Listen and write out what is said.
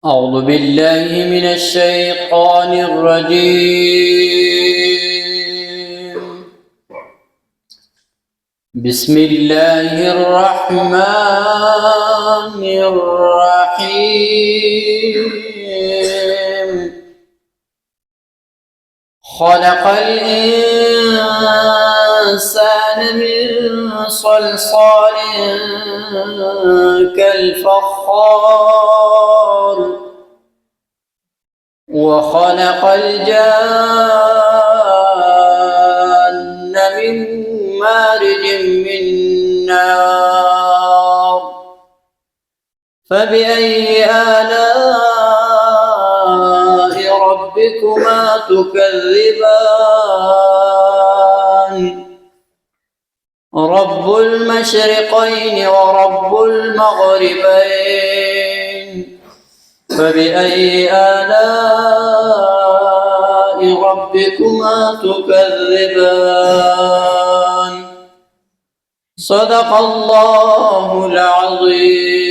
أعوذ بالله من الشيطان الرجيم. بسم الله الرحمن الرحيم. خلق الإنسان من صلصال كالفخار وخلق الجان من مارج من نار فبأي آلاء ربكما تكذبان رب المشرقين ورب المغربين فبأي آلاء ربكما تكذبان صدق الله العظيم.